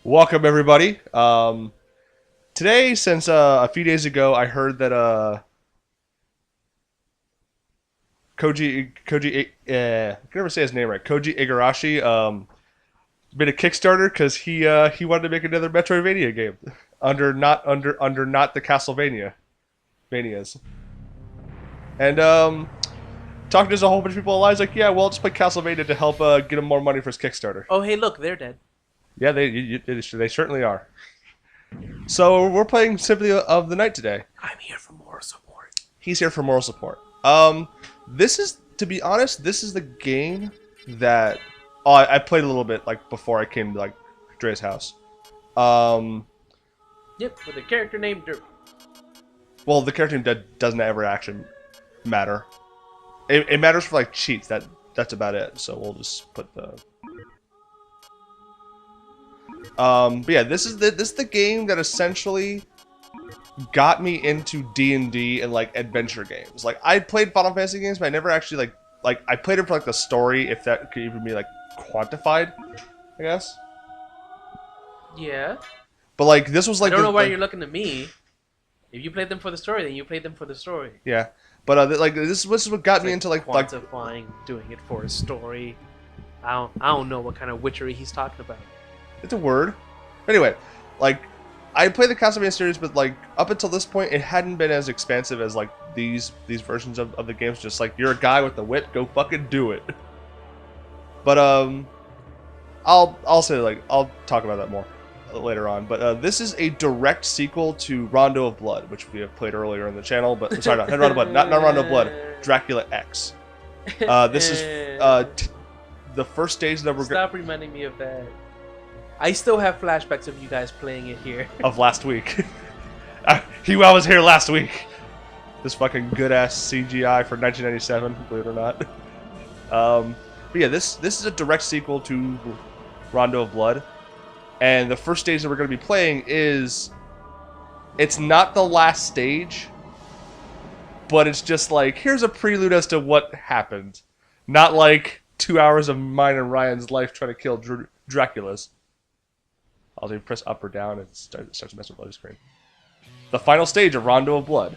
Welcome everybody. Today, since a few days ago, I heard that I can never say his name right. Koji Igarashi made a Kickstarter because he wanted to make another Metroidvania game under not the Castlevania manias. And talking to a whole bunch of people online, like, yeah, well, just play Castlevania to help get him more money for his Kickstarter. Oh, hey, look, they're dead. Yeah, they certainly are. So we're playing Symphony of the Night today. I'm here for moral support. He's here for moral support. This is, to be honest, this is the game that I played a little bit like before I came to like Dre's house. Yep, with a character named Derp. Well, the character name doesn't ever actually matter. It matters for like cheats. That's about it. So we'll just put the. But yeah, this is the game that essentially got me into D&D and like adventure games. Like I played Final Fantasy games, but I never actually like I played it for like the story, if that could even be like quantified, I guess. Yeah. But like this was like I don't know why you're looking at me. If you played them for the story, then you played them for the story. Yeah, but like this is what got me into like quantifying doing it for a story. I don't know what kind of witchery he's talking about. It's a word. Anyway, like, I played the Castlevania series, but, like, up until this point, it hadn't been as expansive as, like, these versions of the games. Just, like, you're a guy with the whip, go fucking do it. But, I'll say, like, I'll talk about that more later on. But, this is a direct sequel to Rondo of Blood, which we have played earlier in the channel. But, sorry, not Rondo of Blood, not Rondo of Blood, Dracula X. This is, the first stage that we're... Stop reminding me of that. I still have flashbacks of you guys playing it here. Of last week. I was here last week. This fucking good-ass CGI for 1997, believe it or not. But yeah, this is a direct sequel to Rondo of Blood. And the first stage that we're going to be playing is... It's not the last stage, but it's just like, here's a prelude as to what happened. Not like 2 hours of mine and Ryan's life trying to kill Dracula's. I'll do press up or down and it starts messing with the loading screen. The final stage of Rondo of Blood.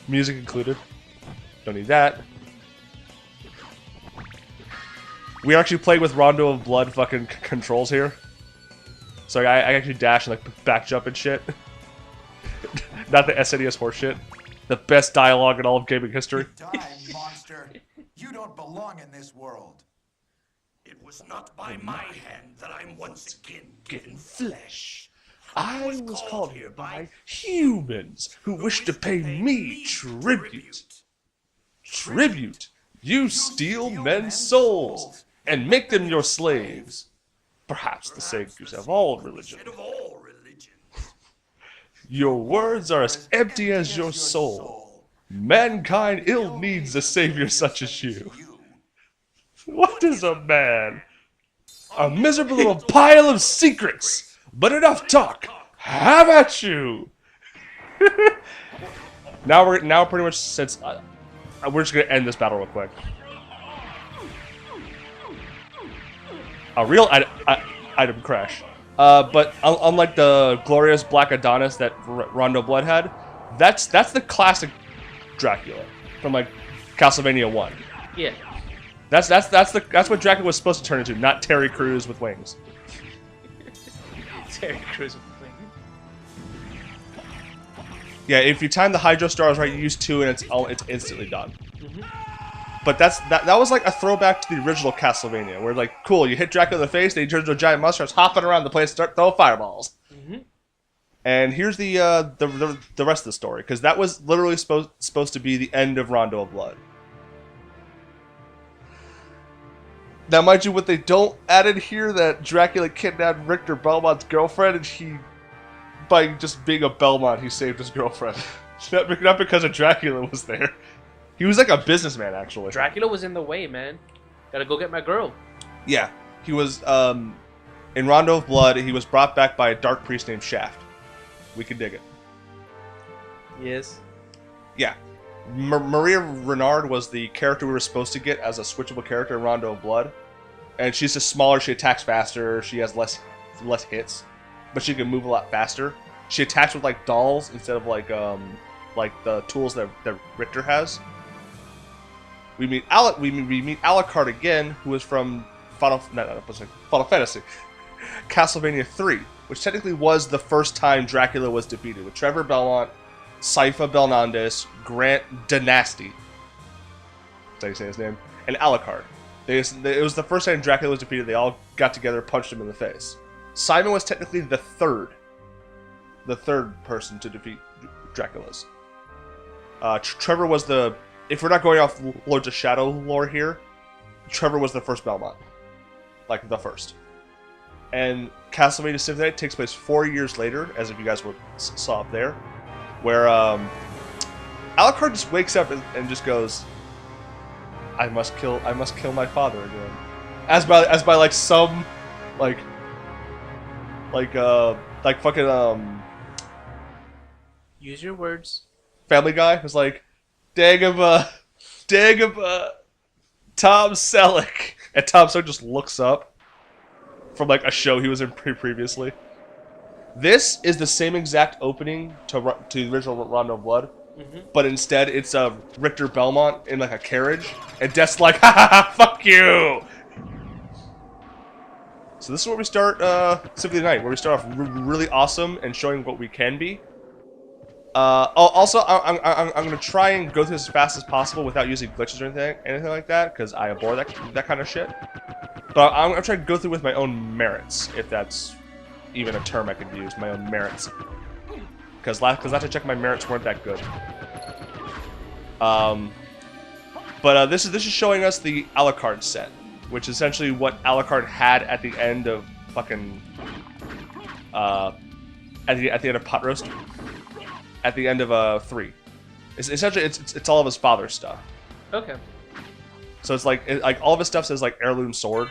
Music included. Don't need that. We actually played with Rondo of Blood fucking controls here. So I actually dash and like back jump and shit. Not the SNES horse shit. The best dialogue in all of gaming history. Die, monster. You don't belong in this world. It was not by my hand that I'm once again given flesh. I was called here by humans who wish to pay me tribute. Tribute! You steal men's souls and make them your slaves. Perhaps the saviors of all religion. Your words are as empty as your soul. Mankind ill needs a savior such as you. What is a man? A miserable little pile of secrets. But enough talk. Have at you. now pretty much since we're just gonna end this battle real quick. A real item crash. But unlike the glorious Black Adonis that Rondo Blood had, that's the classic Dracula from like Castlevania 1. Yeah. That's what Dracula was supposed to turn into, not Terry Crews with wings. Terry Crews with wings. Yeah, if you time the Hydro Stars right, you use 2 and it's instantly done. But that was like a throwback to the original Castlevania, where like, cool, you hit Dracula in the face, then he turns into a giant monster, starts hopping around the place, start throwing fireballs. And here's the rest of the story, because that was literally supposed to be the end of Rondo of Blood. Now, mind you, what they don't add in here, that Dracula kidnapped Richter Belmont's girlfriend, and he, by just being a Belmont, he saved his girlfriend. Not because of Dracula was there. He was like a businessman, actually. Dracula was in the way, man. Gotta go get my girl. Yeah, he was, in Rondo of Blood, he was brought back by a dark priest named Shaft. We can dig it. Yes. Yeah. Maria Renard was the character we were supposed to get as a switchable character in Rondo of Blood. And she's just smaller. She attacks faster. She has less hits, but she can move a lot faster. She attacks with like dolls instead of like the tools that Richter has. We meet Alucard again, who is from Final Fantasy, Castlevania 3, which technically was the first time Dracula was defeated, with Trevor Belmont, Sypha Belnandez, Grant Dynasty, did I say his name, and Alucard. It was the first time Dracula was defeated. They all got together, punched him in the face. Simon was technically the third person to defeat Dracula's. Trevor was the... If we're not going off Lords of Shadow lore here, Trevor was the first Belmont. Like, the first. And Castlevania Symphony takes place 4 years later, as if you guys saw up there, where Alucard just wakes up and just goes, I must kill my father again. As by like some like fucking Use your words. Family Guy was like, dang of Tom Selleck, and Tom Selleck just looks up from like a show he was in previously. This is the same exact opening to the original Rondo of Blood, but instead it's Richter Belmont in like a carriage, and Death's like, ha ha ha, fuck you. So this is where we start Symphony of the Night, where we start off really awesome and showing what we can be. Also, I'm gonna try and go through this as fast as possible without using glitches or anything like that, because I abhor that kind of shit. But I'm gonna try to go through with my own merits, if that's even a term I could use. My own merits, because last I checked, my merits weren't that good. This is showing us the Alucard set, which is essentially what Alucard had at the end of fucking at the end of Pot Roast. At the end of 3, essentially it's all of his father's stuff. Okay. So it's like all of his stuff says like heirloom sword,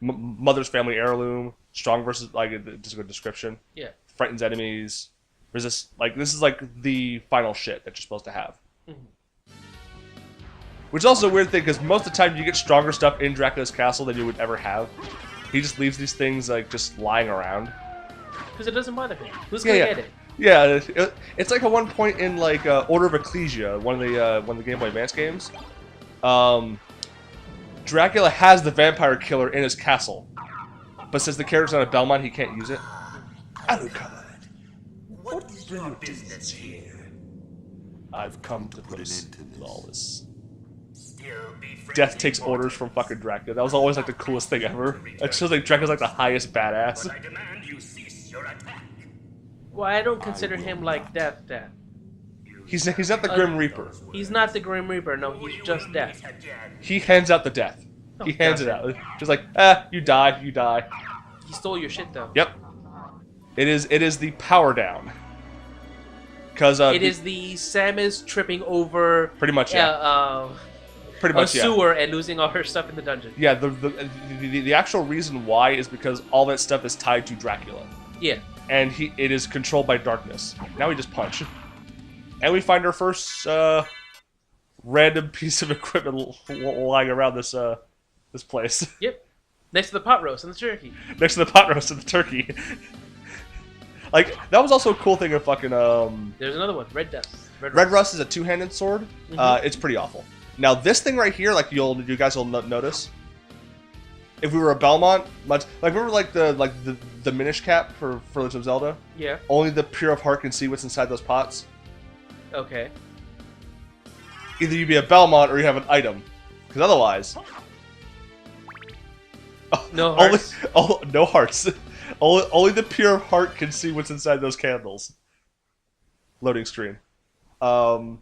mother's family heirloom, strong versus like just a good description. Yeah. Frightens enemies, resist. Like this is like the final shit that you're supposed to have. Which is also a weird thing, because most of the time you get stronger stuff in Dracula's castle than you would ever have. He just leaves these things like just lying around. Because it doesn't bother him. Who's gonna get it? Yeah, it's like at one point in like Order of Ecclesia, one of the Game Boy Advance games. Dracula has the vampire killer in his castle, but since the character's not a Belmont, he can't use it. Alucard, What's your business here? I've come to put an end to lawless. Still be Death takes orders from fucking Dracula. That was always like the coolest thing ever. It shows like Dracula's like the highest badass. But I demand you cease your attack. Well, I don't consider him like Death. He's not the Grim Reaper. He's not the Grim Reaper. No, he's just Death. He hands out the death. Oh, He hands it God. out. Just like, you die, you die. He stole your shit though. Yep. It is the power down. Because It is the Samus tripping over. Pretty much, yeah. Pretty A much, yeah. sewer and losing all her stuff in the dungeon. Yeah, the actual reason why is because all that stuff is tied to Dracula. Yeah. And it is controlled by darkness. Now we just punch. And we find our first random piece of equipment lying around this place. Yep. Next to the pot roast and the turkey. Next to the pot roast and the turkey. Like, that was also a cool thing of fucking There's another one. Red Dust. Red Rust is a two-handed sword. It's pretty awful. Now this thing right here, like you guys will notice, if we were a Belmont, remember like the Minish Cap for Legend of Zelda? Yeah. Only the pure of heart can see what's inside those pots. Okay. Either you be a Belmont or you have an item, because otherwise, No hearts. No hearts. Only the pure of heart can see what's inside those candles. Loading screen. But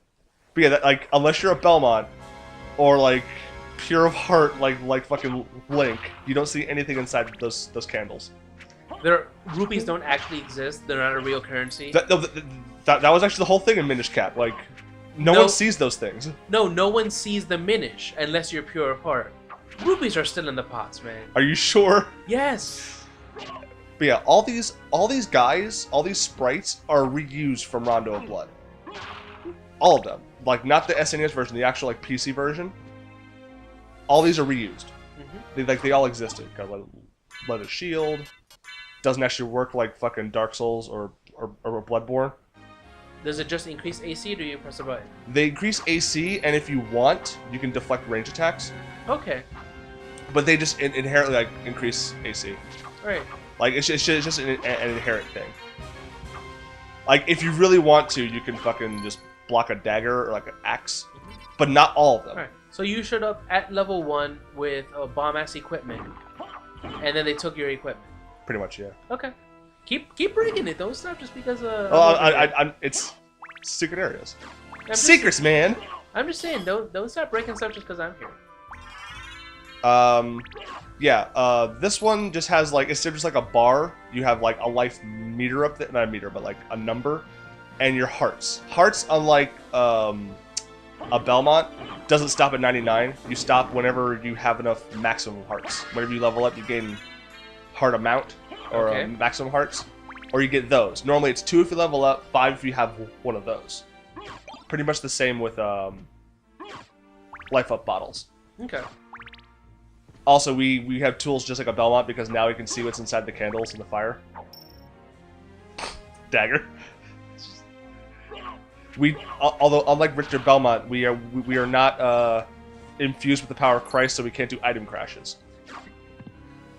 yeah, like unless you're a Belmont or like pure of heart, like fucking Link, you don't see anything inside those candles. Rupees don't actually exist. They're not a real currency. That was actually the whole thing in Minish Cap. Like, no one sees those things. No one sees the Minish unless you're pure of heart. Rupees are still in the pots, man. Are you sure? Yes. But yeah, all these guys, all these sprites are reused from Rondo of Blood. All of them. Like, not the SNES version, the actual like PC version. All these are reused. They all existed. Got a leather shield. Doesn't actually work like fucking Dark Souls or Bloodborne. Does it just increase AC, or do you press a button? They increase AC, and if you want, you can deflect range attacks. Okay. But they just inherently like increase AC. Right. Like it's just an inherent thing. Like if you really want to, you can fucking just block a dagger or like an axe, but not all of them. Alright. So you showed up at level 1 with a bomb-ass equipment, and then they took your equipment. Pretty much, yeah. Okay. Keep bringing it. Don't stop just because it's secret areas. just- Secrets, man. I'm just saying, don't stop breaking stuff just because I'm here. Yeah. This one just has like it's just like a bar. You have like a life meter up there, not a meter, but like a number, and your hearts. Hearts, unlike a Belmont, doesn't stop at 99. You stop whenever you have enough maximum hearts. Whenever you level up, you gain heart amount or Okay. maximum hearts, or you get those. Normally, it's 2 if you level up, 5 if you have one of those. Pretty much the same with life up bottles. Okay. Also, we have tools just like a Belmont because now we can see what's inside the candles in the fire. Dagger. Although unlike Richard Belmont, we are not infused with the power of Christ, so we can't do item crashes.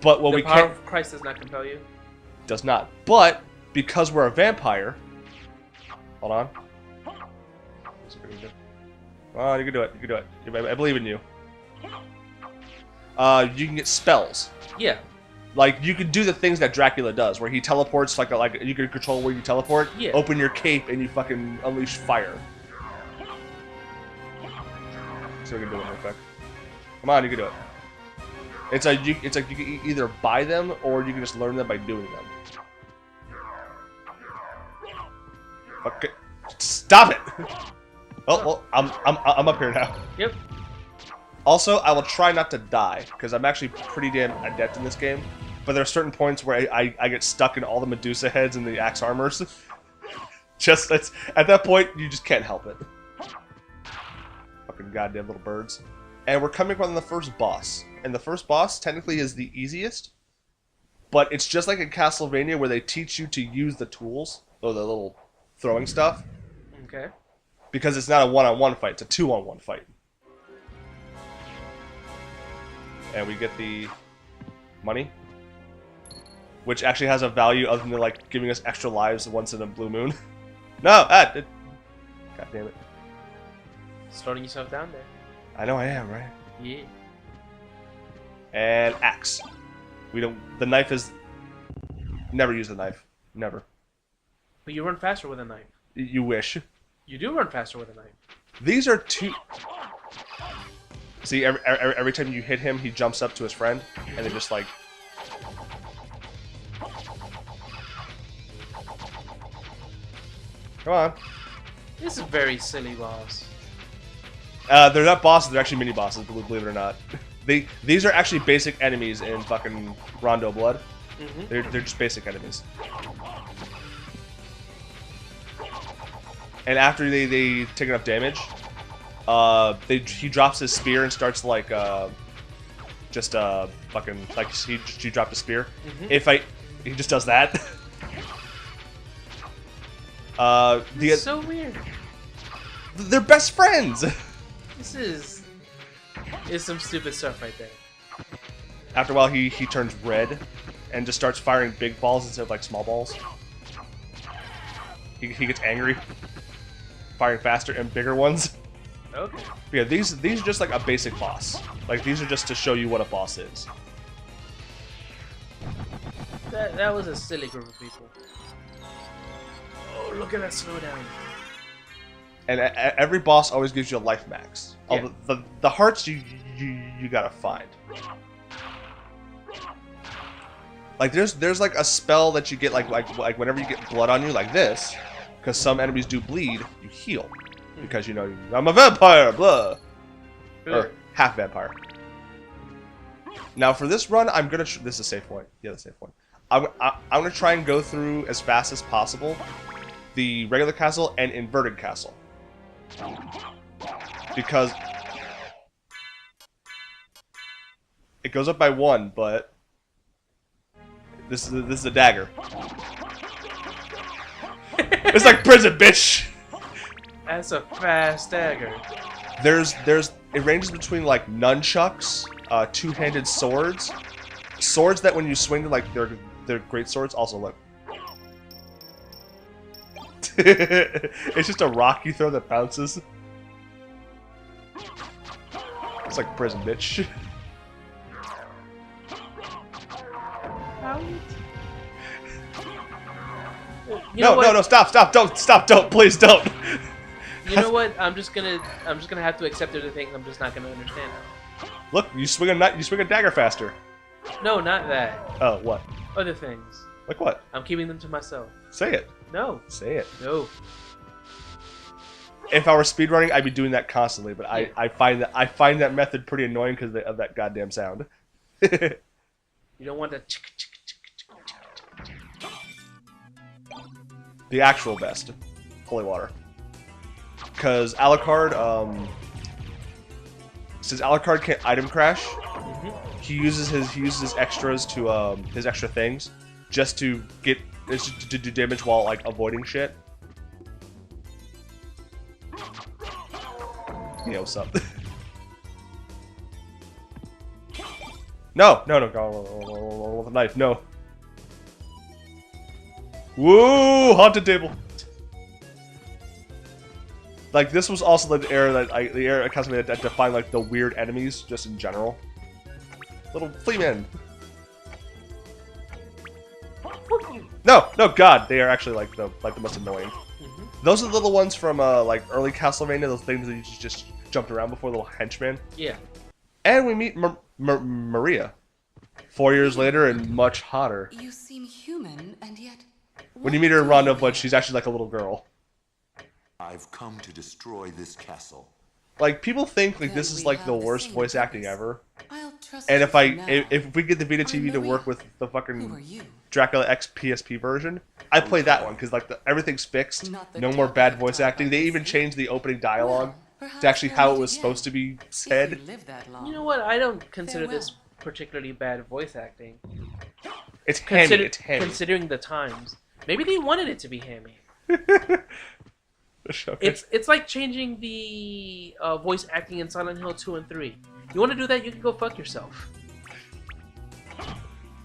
But what The we power can of Christ does not compel you. does not. But because we're a vampire, hold on. Oh, you can do it. You can do it. I believe in you. You can get spells. Yeah. Like you can do the things that Dracula does, where he teleports like you can control where you teleport. Yeah. Open your cape and you fucking unleash fire. So we can do it real quick. Come on, you can do it. It's like you can either buy them or you can just learn them by doing them. Okay, stop it. Oh well, I'm up here now. Yep. Also, I will try not to die, because I'm actually pretty damn adept in this game. But there are certain points where I get stuck in all the Medusa heads and the axe armors. At that point, you just can't help it. Fucking goddamn little birds. And we're coming on the first boss. And the first boss, technically, is the easiest. But it's just like in Castlevania, where they teach you to use the tools, or the little throwing stuff. Okay. Because it's not a one-on-one fight, it's a two-on-one fight. And we get the money, which actually has a value other than like giving us extra lives once in a blue moon. No, God damn it! Slowing yourself down there. I know I am, right? Yeah. And axe. We don't. The knife is. Never use the knife. Never. But you run faster with a knife. You wish. You do run faster with a knife. These are two. See, every time you hit him, he jumps up to his friend, and they just like. Come on. This is a very silly boss. They're not bosses, they're actually mini bosses, believe it or not. These are actually basic enemies in fucking Rondo Blood. Mm-hmm. They're just basic enemies. And after they take enough damage, he drops his spear and starts like fucking like he dropped a spear. Mm-hmm. He just does that. It's so weird. They're best friends. This is some stupid stuff right there. After a while, he turns red and just starts firing big balls instead of like small balls. He gets angry, firing faster and bigger ones. Okay. But yeah, these are just like a basic boss. Like these are just to show you what a boss is. That was a silly group of people. Oh, look at that slowdown. And every boss always gives you a life max. Yeah. The hearts you gotta find. Like there's like a spell that you get like whenever you get blood on you like this, because some enemies do bleed, you heal. Because you know I'm a vampire, blah. Or half vampire. Now for this run, I'm gonna this is a safe point. Yeah, that's a safe point. I'm gonna try and go through as fast as possible the regular castle and inverted castle. It goes up by 1, but this is a dagger. It's like prison, bitch. That's a fast dagger. It ranges between like nunchucks, two-handed swords, swords that when you swing them, like they're great swords. Also, look, it's just a rock you throw that bounces. It's like prison, bitch. No, stop, don't, please don't. You know what? I'm just gonna have to accept other things. I'm just not gonna understand now. Look, you swing a dagger faster. No, not that. Oh, what? Other things. Like what? I'm keeping them to myself. Say it. No. Say it. No. If I were speedrunning, I'd be doing that constantly, but Yeah. I find that method pretty annoying because of that goddamn sound. You don't want to. The actual best, holy water. Because Alucard, since Alucard can't item crash, he uses his extras to his extra things just to do damage while like avoiding shit. Yeah, what's up? No, go with a knife, no. Woo! Haunted table. Like this was also like the era that the era of Castlevania that defined like the weird enemies just in general. Little flea men. No, God, they are actually like the most annoying. Those are the little ones from like early Castlevania. Those things that you just jumped around before, little henchmen. Yeah. And we meet Maria 4 years later and much hotter. You seem human, and yet... When you meet her in Rondo, but she's actually like a little girl. I've come to destroy this castle. Like people think like this Then is we like have the the worst same voice acting purpose. ever. I'll trust And you if for now. if we get the Vita TV to Maria. work with the Who fucking are you? Dracula X PSP version, I play that one because like everything's fixed, Not the no more top bad of voice top, acting. They even obviously. changed the opening dialogue Perhaps to actually we'll how it meet was again. supposed to be If said. you live that long. You know what? I don't consider this Farewell. particularly bad voice acting. It's hammy. Consider- It's hammy. Considering the times, maybe they wanted it to be hammy. Okay. It's like changing the voice acting in Silent Hill 2 and 3. You want to do that? You can go fuck yourself.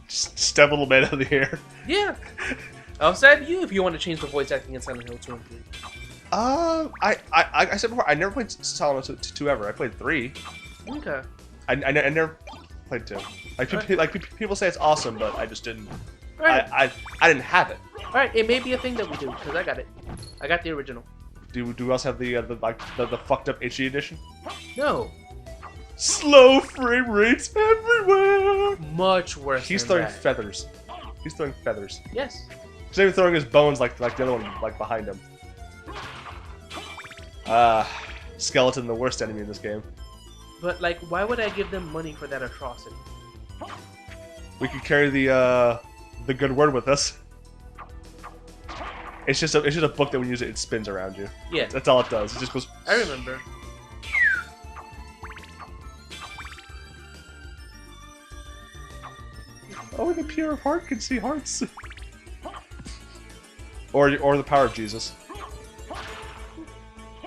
Just step a little bit out of the air. Yeah. Outside you if you want to change the voice acting in Silent Hill 2 and 3. I said before, I never played Silent Hill 2 ever. I played 3. Okay. I never played 2. Like people say it's awesome, but I just didn't. Alright. I didn't have it. Alright, it may be a thing that we do, because I got it. I got the original. Do we also have the fucked up HD edition? No. Slow frame rates everywhere. Much worse He's than throwing that. feathers. He's throwing feathers. Yes. He's even throwing his bones like the other one like behind him. Skeleton, the worst enemy in this game. But, like, why would I give them money for that atrocity? We could carry the good word with us. It's just a book that when you use it spins around you. Yeah. That's all it does. It just goes. I remember. Oh, the pure of heart can see hearts. or the power of Jesus.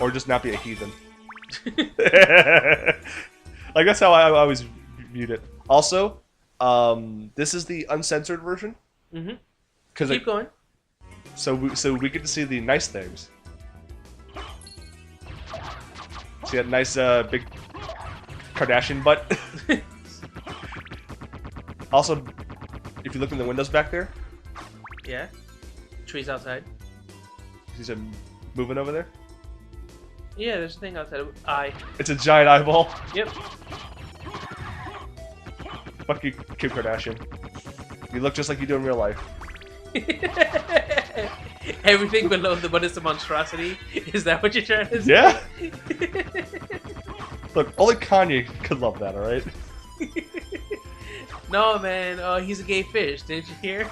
Or just not be a heathen. Like that's how I always viewed it. Also, this is the uncensored version. Mm-hmm. Because Keep going. so we get to see the nice things. See that nice big Kardashian butt. Also, if you look in the windows back there, Yeah. Trees outside. see some moving over there. Yeah, there's a thing outside. Eye. It's a giant eyeball. Yep. Fuck you, Kim Kardashian. You look just like you do in real life. Everything below the but it's a monstrosity. Is that what you're trying to say? Yeah. Look, only Kanye could love that. All right. No, man. He's a gay fish. Didn't you hear?